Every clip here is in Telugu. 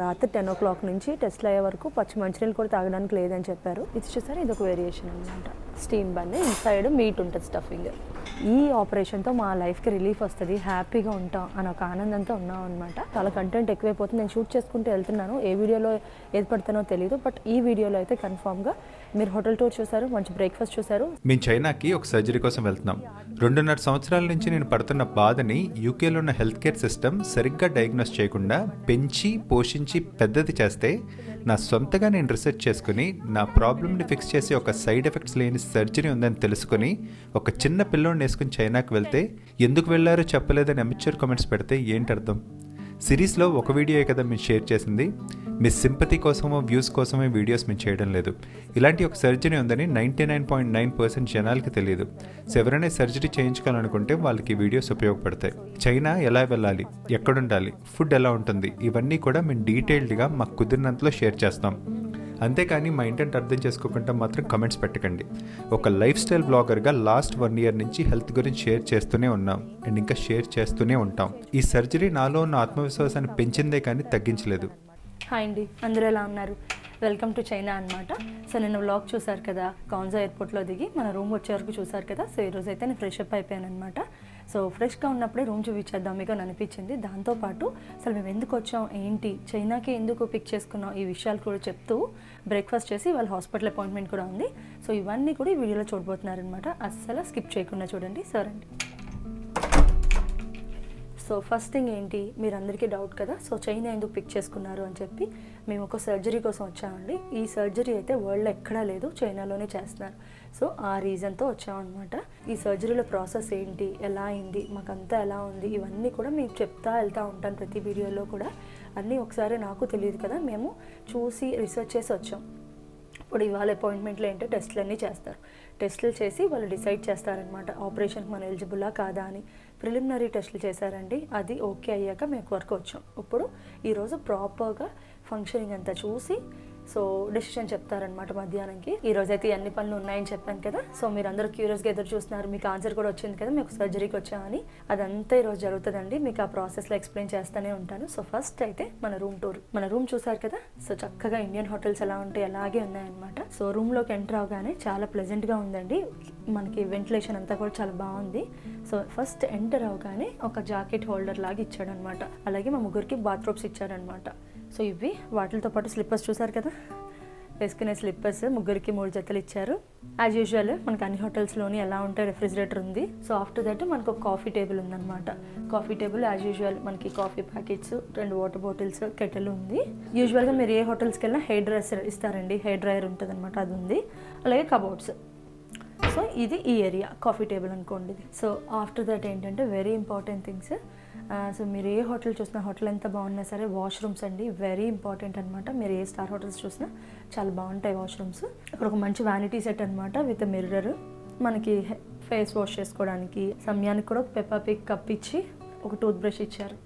రాత్రి 10 నుంచి టెస్ట్లు అయ్యే వరకు పచ్చి మంచినీళ్ళు కూడా తాగడానికి లేదని చెప్పారు. ఇది చూసారు, ఇది ఒక వేరియేషన్ అనమాట. స్టీమ్ బన్, ఇన్సైడ్ మీట్ ఉంటుంది, స్టఫింగ్. ఈ ఆపరేషన్తో మా లైఫ్కి రిలీఫ్ వస్తుంది, హ్యాపీగా ఉంటాం అని ఒక ఆనందంతో ఉన్నాం అనమాట. చాలా కంటెంట్ ఎక్కువైపోతుంది. నేను షూట్ చేసుకుంటూ వెళ్తున్నాను, ఏ వీడియోలో ఏది పడతానో తెలియదు. బట్ ఈ వీడియోలో అయితే కన్ఫామ్గా మీరు హోటల్ టూర్ చూసారు, మంచి బ్రేక్ఫాస్ట్ చూసారు. మేము చైనాకి ఒక సర్జరీ కోసం వెళ్తున్నాం. 2.5 సంవత్సరాల నుంచి నేను పడుతున్న బాధని యూకేలో ఉన్న హెల్త్ కేర్ సిస్టమ్ సరిగ్గా డయాగ్నోస్ చేయకుండా పెంచి పోషించి పెద్దది చేస్తే నా సొంతగా నేను రీసెర్చ్ చేసుకుని నా ప్రాబ్లమ్ని ఫిక్స్ చేసి ఒక సైడ్ ఎఫెక్ట్స్ లేని సర్జరీ ఉందని తెలుసుకుని ఒక చిన్న పిల్లోడిని వేసుకుని చైనాకి వెళ్తే ఎందుకు వెళ్ళారో చెప్పలేదని అమెచ్యూర్ కామెంట్స్ పెడితే ఏంటి అర్థం? సిరీస్లో ఒక వీడియోయే కదా మేము షేర్ చేసింది. మీ సింపతి కోసమో వ్యూస్ కోసమో వీడియోస్ మేము చేయడం లేదు. ఇలాంటి ఒక సర్జరీ ఉందని 99.9% జనాలకి తెలియదు. సో ఎవరైనా సర్జరీ చేయించుకోవాలనుకుంటే వాళ్ళకి వీడియోస్ ఉపయోగపడతాయి. చైనా ఎలా వెళ్ళాలి, ఎక్కడుండాలి, ఫుడ్ ఎలా ఉంటుంది, ఇవన్నీ కూడా మేము డీటెయిల్డ్గా మాకు కుదిరినంతలో షేర్ చేస్తాం. అంతేకాని మా ఇంటెంట్ అర్థం చేసుకోకుండా మాత్రం కమెంట్స్ పెట్టకండి. ఒక లైఫ్ స్టైల్ బ్లాగర్గా లాస్ట్ 1 year నుంచి హెల్త్ గురించి షేర్ చేస్తూనే ఉన్నాం అండ్ ఇంకా షేర్ చేస్తూనే ఉంటాం. ఈ సర్జరీ నాలో ఉన్న ఆత్మవిశ్వాసాన్ని పెంచిందే కానీ తగ్గించలేదు. హాయ్ అండి, అందరూ ఎలా ఉన్నారు? వెల్కమ్ టు చైనా అనమాట. సో నేను వ్లాగ్ చూసారు కదా, కాన్జా ఎయిర్పోర్ట్లో దిగి మన రూమ్ వచ్చే వరకు చూసారు కదా. సో ఈరోజు అయితే నేను ఫ్రెష్ అప్ అయిపోయాను అనమాట. సో ఫ్రెష్గా ఉన్నప్పుడే రూమ్ చూపించేద్దాం మీకు అని అనిపించింది. దాంతోపాటు అసలు మేము ఎందుకు వచ్చాం, ఏంటి, చైనాకి ఎందుకు పిక్ చేసుకున్నాం, ఈ విషయాలు కూడా చెప్తూ బ్రేక్ఫాస్ట్ చేసి వాళ్ళ హాస్పిటల్ అపాయింట్మెంట్ కూడా ఉంది. సో ఇవన్నీ కూడా ఈ వీడియోలో చూడబోతున్నారనమాట. అస్సలు స్కిప్ చేయకుండా చూడండి. సరే అండి. సో ఫస్ట్ థింగ్ ఏంటి, మీరు అందరికీ డౌట్ కదా, సో చైనా ఎందుకు పిక్ చేసుకున్నారు అని చెప్పి. మేము ఒక సర్జరీ కోసం వచ్చామండి. ఈ సర్జరీ అయితే వరల్డ్లో ఎక్కడా లేదు, చైనాలోనే చేస్తున్నారు. సో ఆ రీజన్తో వచ్చామన్నమాట. ఈ సర్జరీలో ప్రాసెస్ ఏంటి, ఎలా అయింది, మాకంతా ఎలా ఉంది, ఇవన్నీ కూడా మీకు చెప్తా వెళ్తూ ఉంటాను ప్రతి వీడియోలో కూడా. అన్నీ ఒకసారి నాకు తెలియదు కదా, మేము చూసి రీసెర్చ్ చేసి వచ్చాం. ఇప్పుడు ఇవాళ అపాయింట్మెంట్లో ఏంటో టెస్ట్లు అన్నీ చేస్తారు. టెస్టులు చేసి వాళ్ళు డిసైడ్ చేస్తారనమాట ఆపరేషన్కి మనం ఎలిజిబుల్లా కాదా అని. ప్రిలిమినరీ టెస్టులు చేశారండి, అది ఓకే అయ్యాక మేము వరకు వచ్చాం. ఇప్పుడు ఈరోజు ప్రాపర్గా ఫంక్షనింగ్ అంతా చూసి సో డెసిషన్ చెప్తారనమాట మధ్యాహ్నంకి. ఈరోజు అయితే అన్ని పనులు ఉన్నాయని చెప్పాను కదా. సో మీరు అందరూ క్యూరియస్గా ఎదురు చూస్తున్నారు, మీకు ఆన్సర్ కూడా వచ్చింది కదా, మీకు సర్జరీకి వచ్చామని. అదంతా ఈరోజు జరుగుతుందండి, మీకు ఆ ప్రాసెస్లో ఎక్స్ప్లెయిన్ చేస్తూనే ఉంటాను. సో ఫస్ట్ అయితే మన రూమ్ టూర్. మన రూమ్ చూసారు కదా, సో చక్కగా ఇండియన్ హోటల్స్ ఎలా ఉంటాయి అలాగే ఉన్నాయన్నమాట. సో రూమ్లోకి ఎంటర్ అవగానే చాలా ప్లెజెంట్గా ఉందండి, మనకి వెంటిలేషన్ అంతా కూడా చాలా బాగుంది. సో ఫస్ట్ ఎంటర్ అవగానే ఒక జాకెట్ హోల్డర్ లాగా ఇచ్చాడనమాట. అలాగే మా ముగ్గురికి బాత్రూమ్స్ ఇచ్చారనమాట. సో ఇవి వాటితో పాటు స్లిప్పర్స్ చూసారు కదా, వేసుకునే స్లిప్పర్స్ ముగ్గురికి 3 జతలు ఇచ్చారు. యాజ్ యూజువల్ మనకి అన్ని హోటల్స్లోని ఎలా ఉంటే రెఫ్రిజిరేటర్ ఉంది. సో ఆఫ్టర్ దట్ మనకు ఒక కాఫీ టేబుల్ ఉందన్నమాట. కాఫీ టేబుల్ యాజ్ యూజువల్ మనకి coffee packets, 2 water bottles, kettle ఉంది. యూజువల్గా మీరు ఏ హోటల్స్కి వెళ్ళినా హెయిర్ డ్రైయర్ ఇస్తారండి, హెయిర్ డ్రైయర్ ఉంటుంది అనమాట, అది ఉంది. అలాగే కబోర్డ్స్. సో ఇది ఈ ఏరియా కాఫీ టేబుల్ అనుకోండి. సో ఆఫ్టర్ దట్ ఏంటంటే వెరీ ఇంపార్టెంట్ థింగ్స్. సో మీరు ఏ హోటల్ చూసినా, హోటల్ ఎంత బాగున్నా సరే వాష్రూమ్స్ అండి వెరీ ఇంపార్టెంట్ అనమాట. మీరు ఏ స్టార్ హోటల్స్ చూసినా చాలా బాగుంటాయి వాష్రూమ్స్. ఇక్కడ ఒక మంచి వ్యానిటీ సెట్ అనమాట విత్ మిర్రర్, మనకి ఫేస్ వాష్ చేసుకోవడానికి. సమయానికి కూడా ఒక పెప్పా పిక్ కప్ ఇచ్చి ఒక టూత్ బ్రష్ ఇచ్చారు.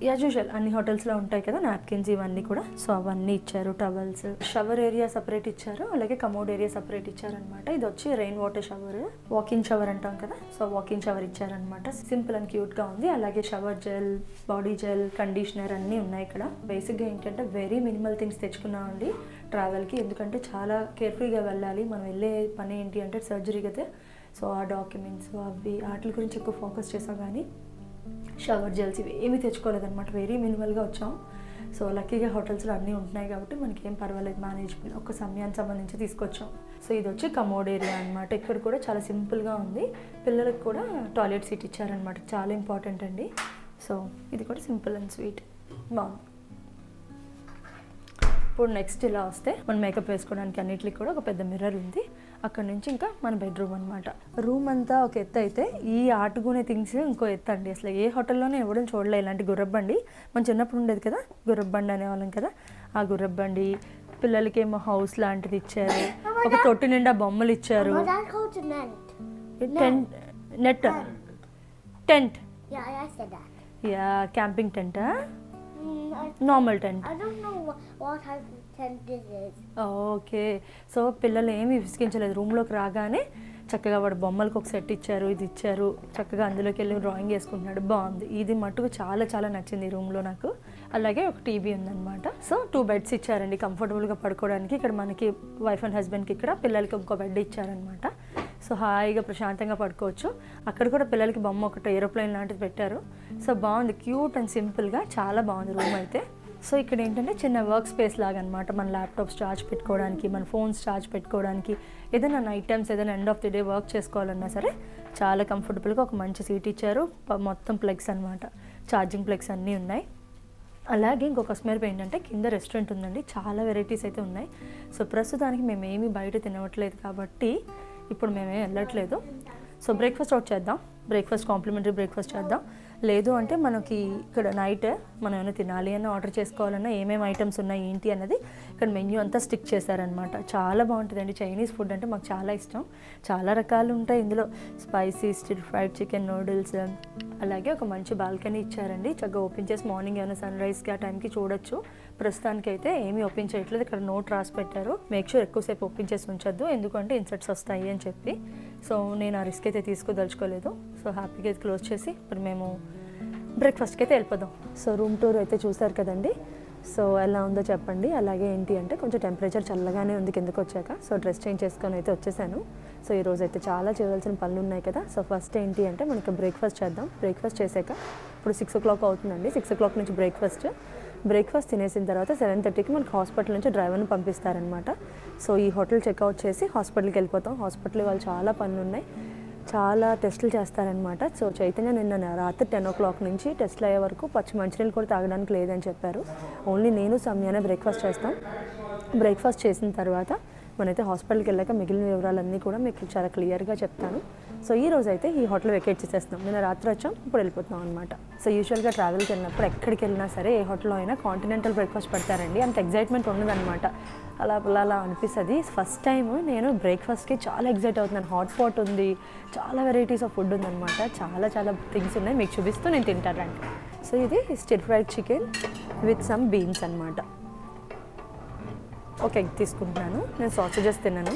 యాజ్ యూజువల్ అన్ని హోటల్స్లో ఉంటాయి కదా నాప్కిన్స్, ఇవన్నీ కూడా. సో అవన్నీ ఇచ్చారు. టవల్స్, షవర్ ఏరియా సపరేట్ ఇచ్చారు, అలాగే కమోడ్ ఏరియా సపరేట్ ఇచ్చారనమాట. ఇది వచ్చి rain water shower, walking shower అంటాం కదా, సో వాకింగ్ షవర్ ఇచ్చారనమాట. సింపుల్ అండ్ క్యూట్గా ఉంది. అలాగే shower gel, body gel, conditioner అన్నీ ఉన్నాయి ఇక్కడ. బేసిక్గా ఏంటంటే వెరీ మినిమల్ థింగ్స్ తెచ్చుకున్నామండి ట్రావెల్కి, ఎందుకంటే చాలా కేర్ఫుల్గా వెళ్ళాలి. మనం వెళ్ళే పని ఏంటి అంటే సర్జరీ కదా. సో ఆ డాక్యుమెంట్స్ అవి వాటి గురించి ఎక్కువ ఫోకస్ చేసాం, కానీ షవర్ జెల్స్ ఇవి ఏమీ తెచ్చుకోలేదన్నమాట. వెరీ మినిమల్గా వచ్చాం. సో లక్కీగా హోటల్స్లో అన్నీ ఉంటున్నాయి కాబట్టి మనకి ఏం పర్వాలేదు, మేనేజ్మెంట్ ఒక సమయానికి సంబంధించి తీసుకొచ్చాం. సో ఇది వచ్చి కమోడ్ ఏరియా అనమాట. ఇక్కడ కూడా చాలా సింపుల్గా ఉంది. పిల్లలకు కూడా టాయిలెట్ సీట్ ఇచ్చారనమాట, చాలా ఇంపార్టెంట్ అండి. సో ఇది కూడా సింపుల్ అండ్ స్వీట్, బాగుంది. ఇప్పుడు నెక్స్ట్ ఇలా వస్తే మనం మేకప్ వేసుకోవడానికి అన్నిటికి కూడా ఒక పెద్ద మిర్రర్ ఉంది. అక్కడ నుంచి ఇంకా మన బెడ్రూమ్ అనమాట. రూమ్ అంతా ఒక ఎత్తు అయితే ఈ ఆటుకునే థింగ్స్ ఇంకో ఎత్తు అండి. అసలు ఏ హోటల్లోనే ఎవడం చూడలే ఇలాంటి గుర్రబండి. మన చిన్నప్పుడు ఉండేది కదా గుర్రబండి అనేవాళ్ళం కదా, ఆ గుర్రబండి. పిల్లలకేమో హౌస్ లాంటిది ఇచ్చారు, ఒక తొట్టి నిండా బొమ్మలు ఇచ్చారు. నెట్ టెంట్, యా క్యాంపింగ్ టెంటా, నార్మల్ టెంట్. ఓకే. సో పిల్లలు ఏమి విసిగించలేదు. రూమ్లోకి రాగానే చక్కగా వాడు బొమ్మలకు ఒక సెట్ ఇచ్చారు, ఇది ఇచ్చారు, చక్కగా అందులోకి వెళ్ళి డ్రాయింగ్ వేసుకుంటున్నాడు. బాగుంది. ఇది మట్టుకు చాలా చాలా నచ్చింది ఈ రూమ్లో నాకు. అలాగే ఒక టీవీ ఉందన్నమాట. సో 2 బెడ్స్ ఇచ్చారండి కంఫర్టబుల్గా పడుకోవడానికి. ఇక్కడ మనకి వైఫ్ అండ్ హస్బెండ్కి ఇక్కడ పిల్లలకి ఇంకో బెడ్ ఇచ్చారనమాట. సో హాయిగా ప్రశాంతంగా పడుకోవచ్చు. అక్కడ కూడా పిల్లలకి బొమ్మ ఒకటి ఏరోప్లేన్ లాంటిది పెట్టారు. సో బాగుంది, క్యూట్ అండ్ సింపుల్గా చాలా బాగుంది రూమ్ అయితే. సో ఇక్కడ ఏంటంటే చిన్న వర్క్ స్పేస్ లాగా అనమాట. మన ల్యాప్టాప్స్ ఛార్జ్ పెట్టుకోవడానికి, మన ఫోన్స్ ఛార్జ్ పెట్టుకోవడానికి, ఏదైనా నైట్ టైమ్స్ ఏదైనా end of the day work చేసుకోవాలన్నా సరే చాలా కంఫర్టబుల్గా ఒక మంచి సీట్ ఇచ్చారు. మొత్తం ప్లగ్స్ అనమాట, ఛార్జింగ్ ప్లగ్స్ అన్నీ ఉన్నాయి. అలాగే ఇంకొక స్మెర్ ఏంటంటే కింద రెస్టారెంట్ ఉందండి. చాలా వెరైటీస్ అయితే ఉన్నాయి. సో ప్రస్తుతానికి మేమేమి బయట తినవట్లేదు కాబట్టి ఇప్పుడు మేమేం వెళ్ళట్లేదు. సో బ్రేక్ఫాస్ట్ అవుట్ చేద్దాం, బ్రేక్ఫాస్ట్ కాంప్లిమెంటరీ బ్రేక్ఫాస్ట్ చేద్దాం. లేదు అంటే మనకి ఇక్కడ నైట్ మనం ఏమైనా తినాలి అన్న ఆర్డర్ చేసుకోవాలన్నా ఏమేమి ఐటమ్స్ ఉన్నాయి ఏంటి అన్నది ఇక్కడ మెన్యూ అంతా స్టిక్ చేశారనమాట. చాలా బాగుంటుందండి. చైనీస్ ఫుడ్ అంటే మాకు చాలా ఇష్టం. చాలా రకాలు ఉంటాయి ఇందులో. Spicy stir fried chicken, noodles, అలాగే ఒక మంచి బాల్కనీ ఇచ్చారండి. చక్కగా ఓపెన్ చేసి మార్నింగ్ ఏమైనా సన్ రైజ్కి ఆ టైంకి చూడొచ్చు. ప్రస్తుతానికి అయితే ఏమీ ఓపెన్ చేయట్లేదు. ఇక్కడ నోట్ రాసి పెట్టారు, మేక్ షూర్ ఎక్కువసేపు ఓపెన్ చేసి ఉంచొద్దు ఎందుకంటే ఇన్సెక్ట్స్ వస్తాయి అని చెప్పి. సో నేను ఆ రిస్క్ అయితే తీసుకోదలుచుకోలేదు. సో హ్యాపీగా అయితే క్లోజ్ చేసి ఇప్పుడు మేము బ్రేక్ఫాస్ట్కి అయితే వెళ్ళిపోదాం. సో రూమ్ టూర్ అయితే చూసారు కదండి. సో ఎలా ఉందో చెప్పండి. అలాగే ఏంటి అంటే కొంచెం టెంపరేచర్ చల్లగానే ఉంది కిందకు వచ్చాక. సో డ్రెస్ చేంజ్ చేసుకొని అయితే వచ్చేసాను. సో ఈరోజు అయితే చాలా చేయవలసిన పనులు ఉన్నాయి కదా. సో ఫస్ట్ ఏంటి అంటే మనకి బ్రేక్ఫాస్ట్ చేద్దాం. బ్రేక్ఫాస్ట్ చేసాక ఇప్పుడు 6 o'clock అవుతుందండి. 6 o'clock నుంచి బ్రేక్ఫాస్ట్ తినేసిన తర్వాత 7:30కి మనకి హాస్పిటల్ నుంచి డ్రైవర్ని పంపిస్తారనమాట. సో ఈ హోటల్ చెక్అవుట్ చేసి హాస్పిటల్కి వెళ్ళిపోతాం. హాస్పిటల్ వాళ్ళు చాలా పనులు ఉన్నాయి, చాలా టెస్టులు చేస్తారనమాట. సో చైతన్య నిన్న రాత్రి 10 o'clock నుంచి టెస్టులు అయ్యే వరకు పచ్చి మంచినీళ్ళు కూడా తాగడానికి లేదని చెప్పారు. ఓన్లీ నేను సమయానే బ్రేక్ఫాస్ట్ చేస్తాం. బ్రేక్ఫాస్ట్ చేసిన తర్వాత మనైతే హాస్పిటల్కి వెళ్ళాక మిగిలిన వివరాలన్నీ కూడా మీకు చాలా క్లియర్గా చెప్తాను. సో ఈ రోజు అయితే ఈ హోటల్ వెకేట్ చేసేస్తున్నాం. నిన్న రాత్రి వచ్చాం, ఇప్పుడు వెళ్ళిపోతున్నాం అనమాట. సో యూజువల్గా ట్రావెల్కి వెళ్ళినప్పుడు ఎక్కడికి వెళ్ళినా సరే ఏ హోటల్లో అయినా కాంటినెంటల్ బ్రేక్ఫాస్ట్ పెడతారండి. అంత ఎగ్జైట్మెంట్ ఉండదన్నమాట. అలా అనిపిస్తుంది. ఫస్ట్ టైం నేను బ్రేక్ఫాస్ట్కి చాలా ఎగ్జైట్ అవుతున్నాను. హాట్ పాట్ ఉంది, చాలా వెరైటీస్ ఆఫ్ ఫుడ్ ఉందన్నమాట. చాలా థింగ్స్ ఉన్నాయి, మీకు చూపిస్తూ నేను తింటానండి. సో ఇది stir fried chicken with some beans అనమాట. ఒక ఎగ్ తీసుకుంటున్నాను. నేను సాసేజెస్ తిన్నాను.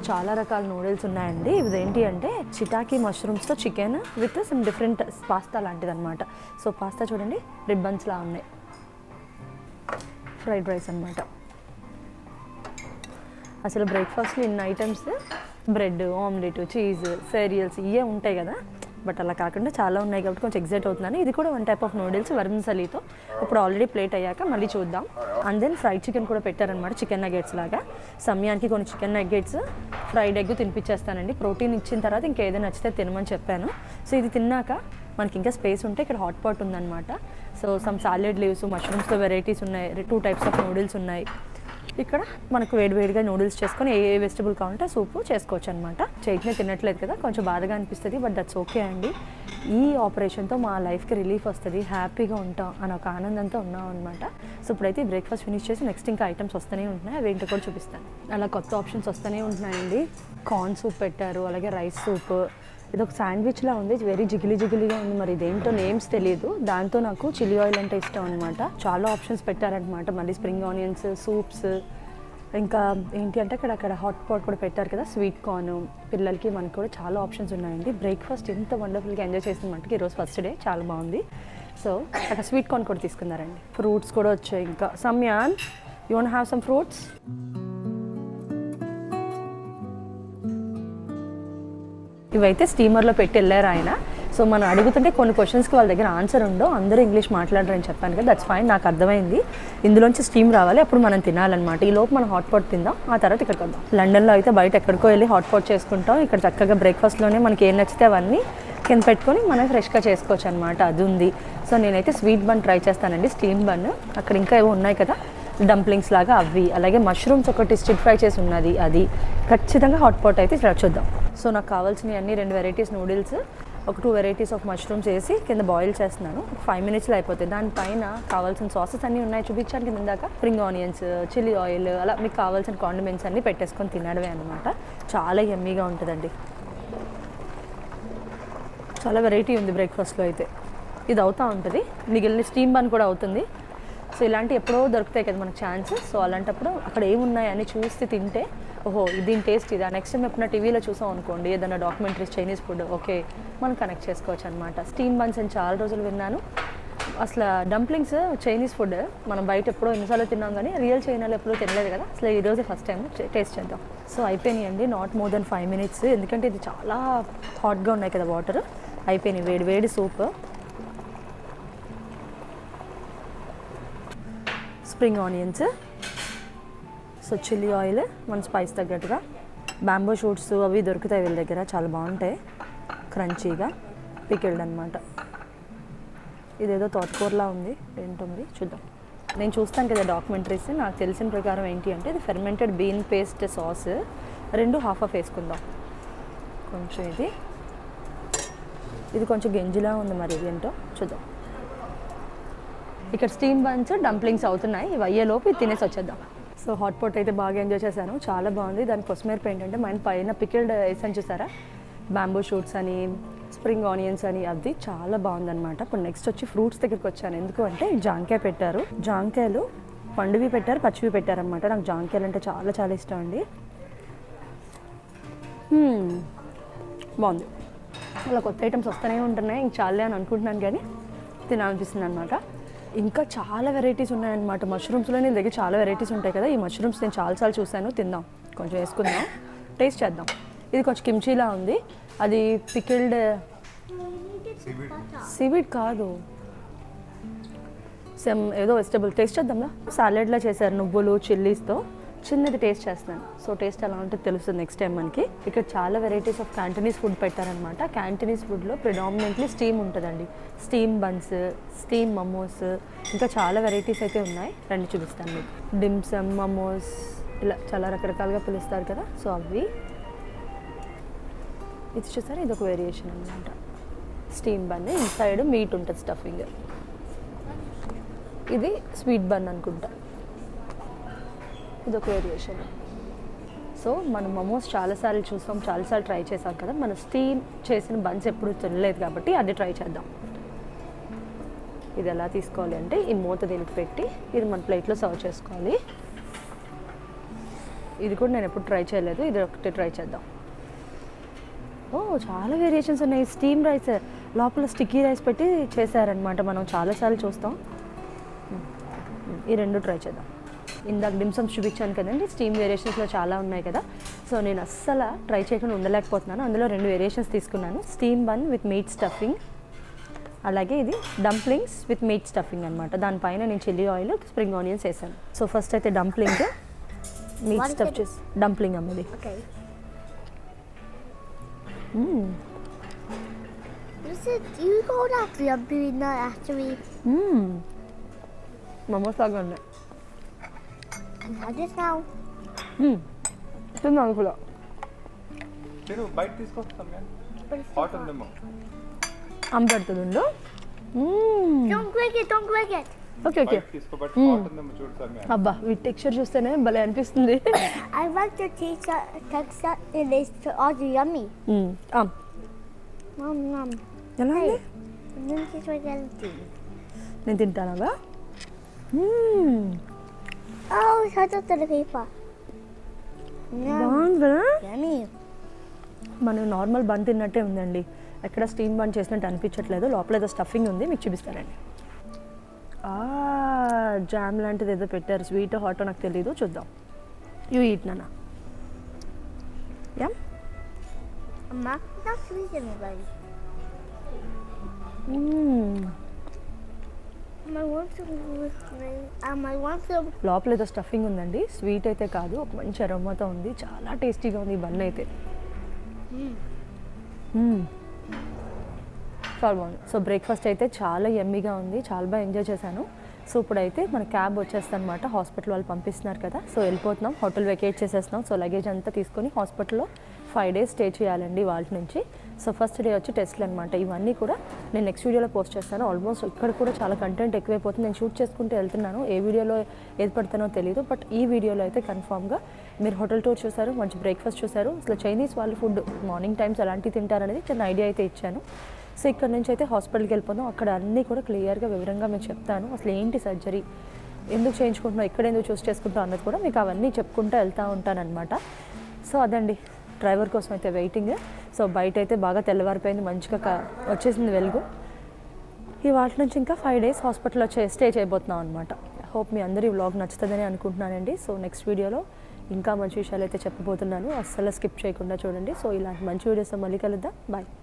చాలా రకాల నూడిల్స్ ఉన్నాయండి. ఇది ఏంటి అంటే చిటాకీ మష్రూమ్స్తో chicken with some different pasta లాంటిది అనమాట. సో పాస్తా చూడండి రిబ్బన్స్లా ఉన్నాయి. ఫ్రైడ్ రైస్ అనమాట. అసలు బ్రేక్ఫాస్ట్లో ఇన్ని items, bread, omelette, cheese, serials ఇవే ఉంటాయి కదా. బట్ అలా కాకుండా చాలా ఉన్నాయి కాబట్టి కొంచెం ఎగ్జైట్ అవుతున్నాను. ఇది కూడా 1 type ఆఫ్ నూడిల్స్ వర్మిసలీతో. ఇప్పుడు ఆల్రెడీ ప్లేట్ అయ్యాక మళ్ళీ చూద్దాం. అండ్ దెన్ ఫ్రైడ్ చికెన్ కూడా పెట్టారనమాట, చికెన్ నగెట్స్ లాగా. సమయానికి కొన్ని చికెన్ నగెట్స్, ఫ్రైడ్ ఎగ్ తినిపించేస్తానండి. ప్రోటీన్ ఇచ్చిన తర్వాత ఇంకేదైనా నచ్చితే తినమని చెప్పాను. సో ఇది తిన్నాక మనకి ఇంకా స్పేస్ ఉంటే ఇక్కడ హాట్ పాట్ ఉందన్నమాట. సో సమ్ సాలెడ్ లీవ్స్, మష్రూమ్స్తో వెరైటీస్ ఉన్నాయి. 2 types ఆఫ్ నూడిల్స్ ఉన్నాయి. ఇక్కడ మనకు వేడివేడిగా నూడిల్స్ చేసుకొని ఏ వెజిటబుల్ కావాలంటే సూపు చేసుకోవచ్చు అనమాట. చైతన్య తినట్లేదు కదా, కొంచెం బాధగా అనిపిస్తుంది. బట్ దట్స్ ఓకే అండి. ఈ ఆపరేషన్తో మా లైఫ్కి రిలీఫ్ వస్తుంది, హ్యాపీగా ఉంటాం అని ఒక ఆనందంతో ఉన్నాం అనమాట. సో ఇప్పుడైతే బ్రేక్ఫాస్ట్ ఫినిష్ చేసి నెక్స్ట్ ఇంకా ఐటమ్స్ వస్తూనే ఉంటున్నాయి. అవి ఏంటో కూడా చూపిస్తాను. అలా కొత్త ఆప్షన్స్ వస్తూనే ఉంటున్నాయండి. కార్న్ సూప్ పెట్టారు, అలాగే రైస్ సూప్. ఇది ఒక శాండ్విచ్లా ఉంది, వెరీ జిగిలీగా ఉంది. మరి ఇదేంటో నేమ్స్ తెలియదు. దాంతో నాకు చిల్లీ ఆయిల్ అంటే ఇష్టం అనమాట. చాలా ఆప్షన్స్ పెట్టారనమాట. మళ్ళీ స్ప్రింగ్ ఆనియన్స్, సూప్స్, ఇంకా ఏంటి అంటే అక్కడ హాట్ పాట్ కూడా పెట్టారు కదా, స్వీట్ కార్న్. పిల్లలకి మనకు కూడా చాలా ఆప్షన్స్ ఉన్నాయండి. బ్రేక్ఫాస్ట్ ఎంత వండర్ఫుల్గా ఎంజాయ్ చేసిన మటుకు ఈరోజు ఫస్ట్ డే చాలా బాగుంది. సో అక్కడ స్వీట్ కార్న్ కూడా తీసుకున్నారండి. ఫ్రూట్స్ కూడా వచ్చాయి. ఇంకా someone, you want have some fruits? ఇవైతే స్టీమర్లో పెట్టి వెళ్ళారు ఆయన. సో మనం అడుగుతుంటే కొన్ని క్వశ్చన్స్కి వాళ్ళ దగ్గర ఆన్సర్ ఉండో, అందరూ ఇంగ్లీష్ మాట్లాడరని చెప్పాను కదా, దట్స్ ఫైన్, నాకు అర్థమైంది. ఇందులోంచి స్టీమ్ రావాలి, అప్పుడు మనం తినాలన్నమాట. ఈ లోపు మనం హాట్ పాట్ తిందాం, ఆ తర్వాత ఇక్కడికి వద్దాం. లండన్లో అయితే బయట ఎక్కడికో వెళ్ళి హాట్ పాట్ చేసుకుంటాం. ఇక్కడ చక్కగా బ్రేక్ఫాస్ట్లోనే మనకి ఏం నచ్చితే అవన్నీ కింద పెట్టుకొని మనం ఫ్రెష్గా చేసుకోవచ్చు అనమాట. అది ఉంది. సో నేనైతే స్వీట్ బన్ ట్రై చేస్తానండి, స్టీమ్ బన్. అక్కడ ఇంకా ఏవో ఉన్నాయి కదా డంప్లింగ్స్ లాగా, అవి. అలాగే మష్రూమ్స్ ఒకటి స్టిర్ ఫ్రై చేసి ఉన్నది, అది. ఖచ్చితంగా హాట్ పాట్ అయితే ఇక్కడ చూద్దాం. సో నాకు కావాల్సినవి అన్ని 2 varieties నూడిల్స్, ఒక 2 varieties ఆఫ్ మష్రూమ్స్ వేసి కింద బాయిల్ చేస్తున్నాను. 5 minutesలో అయిపోతాయి. దానిపైన కావాల్సిన సాసెస్ అన్నీ ఉన్నాయి, చూపించాను కింద ఇందాక. స్ప్రింగ్ ఆనియన్స్, చిల్లీ ఆయిల్, అలా మీకు కావాల్సిన కాండిమెంట్స్ అన్నీ పెట్టేసుకొని తినడమే అనమాట. చాలా యమ్మీగా ఉంటుందండి. చాలా వెరైటీ ఉంది బ్రేక్ఫాస్ట్లో అయితే. ఇది అవుతూ ఉంటుంది. మిగిలిన స్టీమ్ బన్ కూడా అవుతుంది. సో ఇలాంటి ఎప్పుడో దొరుకుతాయి కదా మనకు ఛాన్స్. సో అలాంటప్పుడు అక్కడ ఏమున్నాయని చూసి తింటే ఓహో దీని టేస్ట్ ఇదా, నెక్స్ట్ టైం ఎప్పుడైనా టీవీలో చూసాం అనుకోండి ఏదైనా డాక్యుమెంటరీస్ చైనీస్ ఫుడ్, ఓకే మనం కనెక్ట్ చేసుకోవచ్చు అనమాట. స్టీమ్ బన్స్ అని చాలా రోజులు విన్నాను. అసలు డంప్లింగ్స్ చైనీస్ ఫుడ్ మనం బయట ఎప్పుడో ఎన్నిసార్లు తిన్నాం కానీ రియల్ చైనాలో ఎప్పుడూ తినలేదు కదా, అసలు ఈరోజు ఫస్ట్ టైం టేస్ట్ చేద్దాం. సో అయిపోయినాయండి, నాట్ మోర్ దెన్ 5 minutes, ఎందుకంటే ఇది చాలా హాట్గా ఉన్నాయి కదా వాటర్. అయిపోయినాయి, వేడి వేడి soup. Spring onions, so chilli oil, మన స్పైస్ తగ్గట్టుగా. బ్యాంబో షూట్స్ అవి దొరుకుతాయి వీళ్ళ దగ్గర, చాలా బాగుంటాయి, క్రంచీగా పికిల్డ్ అనమాట. ఇదేదో తోటకూరలా ఉంది, ఏంటుంది చూద్దాం. నేను చూస్తాను కదా డాక్యుమెంటరీస్, నాకు తెలిసిన ప్రకారం ఏంటి అంటే ఇది fermented bean paste sauce, 2 half వేసుకుందాం. కొంచెం ఇది కొంచెం గెంజిలా ఉంది, మరి ఇది ఏంటో చూద్దాం. ఇక్కడ స్టీమ్ బన్స్ డంప్లింగ్స్ అవుతున్నాయి, ఇవి అయ్యేలోపు ఇది తినేసి వచ్చేద్దాం. సో హాట్ పాట్ అయితే బాగా ఎంజాయ్ చేశాను, చాలా బాగుంది. దాని కొస్మేరపు ఏంటంటే మన పైన పికిల్డ్ వేసాను చూసారా, బ్యాంబూ షూట్స్ అని స్ప్రింగ్ ఆనియన్స్ అని, అది చాలా బాగుందన్నమాట. ఇప్పుడు నెక్స్ట్ వచ్చి ఫ్రూట్స్ దగ్గరికి వచ్చాను, ఎందుకు అంటే జాంకాయ పెట్టారు. జాంకాయలు పండువి పెట్టారు, పచ్చివి పెట్టారనమాట. నాకు జాంకాయలు అంటే చాలా చాలా ఇష్టం అండి. బాగుంది, అలా కొత్త ఐటమ్స్ వస్తూనే ఉంటున్నాయి, ఇంక చాలే అని అనుకుంటున్నాను కానీ తినాలనిపిస్తుంది అనమాట. ఇంకా చాలా వెరైటీస్ ఉన్నాయన్నమాట. మష్రూమ్స్లో నేను దగ్గర చాలా వెరైటీస్ ఉంటాయి కదా, ఈ మష్రూమ్స్ నేను చాలాసార్లు చూశాను. తిందాం, కొంచెం వేసుకుందాం, టేస్ట్ చేద్దాం. ఇది కొంచెం కిమ్చీలా ఉంది, అది పికిల్డ్ సీవీడ్ కాదు, సేమ్ ఏదో వెజిటబుల్. టేస్ట్ చేద్దాంలా, సాలెడ్లా చేశారు నువ్వులు చిల్లీస్తో. చిన్నది టేస్ట్ చేస్తున్నాను, సో టేస్ట్ ఎలా ఉంటుందో తెలుస్తుంది నెక్స్ట్ టైం మనకి. ఇక్కడ చాలా వెరైటీస్ ఆఫ్ క్యాంటనీస్ ఫుడ్ పెట్టారనమాట. క్యాంటనీస్ ఫుడ్లో ప్రిడామినెంట్లీ స్టీమ్ ఉంటుందండి, స్టీమ్ బన్స్, స్టీమ్ మమోస్, ఇంకా చాలా వెరైటీస్ అయితే ఉన్నాయి. రండి చూపిస్తాను మీకు. డిమ్సమ్, మమోస్, ఇలా చాలా రకరకాలుగా పిలుస్తారు కదా, సో అవి. ఇది చూసారా, ఇది ఒక వేరియేషన్ అనమాట. స్టీమ్ బన్, ఇన్సైడ్ మీట్ ఉంటుంది స్టఫింగ్. ఇది స్వీట్ బన్ అనుకుంటా, ఇది ఒక వేరియేషన్. సో మనం మమోస్ చాలాసార్లు చూసాం, చాలాసార్లు ట్రై చేసాం కదా, మనం స్టీమ్ చేసిన బన్స్ ఎప్పుడు తినలేదు కాబట్టి అది ట్రై చేద్దాం. ఇది ఎలా తీసుకోవాలి అంటే ఈ మూత దీనికి పెట్టి ఇది మన ప్లేట్లో సర్వ్ చేసుకోవాలి. ఇది కూడా నేను ఎప్పుడు ట్రై చేయలేదు, ఇది ఒకటి ట్రై చేద్దాం. ఓ చాలా వేరియేషన్స్ ఉన్నాయి. స్టీమ్ రైస్ లోపల స్టిక్కీ రైస్ పెట్టి చేశారనమాట, మనం చాలాసార్లు చూస్తాం. ఈ 2 ట్రై చేద్దాం. ఇందాక డిమ్సమ్స్ చూపించాను కదండి, స్టీమ్ వేరియేషన్స్లో చాలా ఉన్నాయి కదా, సో నేను అస్సలు ట్రై చేయకుండా ఉండలేకపోతున్నాను. అందులో 2 వేరియేషన్స్ తీసుకున్నాను, steam bun with meet stuffing, అలాగే ఇది డంప్లింగ్స్ విత్ మీట్ స్టఫింగ్ అనమాట. దానిపైన నేను చిల్లీ ఆయిల్, స్ప్రింగ్ ఆనియన్స్ వేసాను. సో ఫస్ట్ అయితే డంప్లింగ్, మీట్ స్టఫ్ చేసి డంప్లింగ్ అమ్మది. Do you go that dumpling that actually? Momos లాగా ఉన్నాయి. And how does now? తిన్నాను కూడా. బయట తీసుకోవచ్చా, హాట్ ఉందేమో. అమ్మపెడుతుందో. Don't break it, don't break it. Okay okay. అబ్బా ఈ టెక్స్చర్ చూస్తేనే భలే అనిపిస్తుంది. I want to taste that texture, it is also yummy. Nom nom. ఎలా ఉంది? Then this was empty. నేను తింటానగా. Oh, shut up to the paper. బాగుంది కదా, Yummy. మనం నార్మల్ బన్ తిన్నట్టే ఉందండి, ఎక్కడ స్టీమ్ బన్ చేసినట్టు అనిపించట్లేదు. లోపల ఏదో స్టఫింగ్ ఉంది, మీకు చూపిస్తానండి. జామ్ లాంటిది ఏదో పెట్టారు, స్వీట్ హాట్ నాకు తెలీదు, చూద్దాం. యూ ఈట్ నాన్న. యమ్. Mama, not sweet anybody. I want some. లోపల ఏదో స్టఫింగ్ ఉందండి, స్వీట్ అయితే కాదు, ఒక మంచి అరోమాతో ఉంది, చాలా టేస్టీగా ఉంది ఈ బన్ అయితే. చాలా బాగుంది. సో బ్రేక్ఫాస్ట్ అయితే చాలా యమ్మీగా ఉంది, చాలా బాగా ఎంజాయ్ చేశాను. సో ఇప్పుడైతే మన క్యాబ్ వచ్చేస్తుంది అనమాట, హాస్పిటల్ వాళ్ళు పంపిస్తున్నారు కదా, సో వెళ్ళిపోతున్నాం. హోటల్ వెకేట్ చేసేస్తున్నాం. సో లగేజ్ అంతా తీసుకొని హాస్పిటల్లో 5 days స్టే చేయాలండి వాళ్ళ నుంచి. సో ఫస్ట్ డే వచ్చి టెస్ట్లు అనమాట. ఇవన్నీ కూడా నేను నెక్స్ట్ వీడియోలో పోస్ట్ చేస్తాను. ఆల్మోస్ట్ ఇక్కడ కూడా చాలా కంటెంట్ ఎక్కువైపోతుంది, నేను షూట్ చేసుకుంటూ వెళ్తున్నాను, ఏ వీడియోలో ఏది పడతానో తెలియదు. బట్ ఈ వీడియోలో అయితే కన్ఫామ్గా మీరు హోటల్ టూర్ చూసారు, మంచి బ్రేక్ఫాస్ట్ చూసారు, అసలు చైనీస్ వాళ్ళు ఫుడ్ మార్నింగ్ టైమ్స్ ఎలాంటివి తింటారనేది చిన్న ఐడియా అయితే ఇచ్చాను. సో ఇక్కడ నుంచి అయితే హాస్పిటల్కి వెళ్ళిపోదాం, అక్కడ అన్నీ కూడా క్లియర్గా వివరంగా మీకు చెప్తాను. అసలు ఏంటి సర్జరీ, ఎందుకు చేయించుకుంటున్నాం, ఇక్కడ ఎందుకు చూస్ చేసుకుంటాం అన్నది కూడా మీకు అవన్నీ చెప్పుకుంటూ వెళ్తూ ఉంటానన్నమాట. సో అదండి డ్రైవర్ కోసం అయితే వెయిటింగ్. సో బయట అయితే బాగా తెల్లవారిపోయింది, మంచిగా వచ్చేసింది వెలుగు. ఈ వాటి నుంచి ఇంకా 5 days హాస్పిటల్లో స్టే చేయబోతున్నాం అనమాట. హోప్ మీ అందరూ ఈ వ్లాగ్ నచ్చుతుందని అనుకుంటున్నానండి. సో నెక్స్ట్ వీడియోలో ఇంకా మంచి విషయాలు అయితే చెప్పబోతున్నాను, అస్సలు స్కిప్ చేయకుండా చూడండి. సో ఇలాంటి మంచి వీడియోస్ మళ్ళీ కలుద్దాం. బాయ్.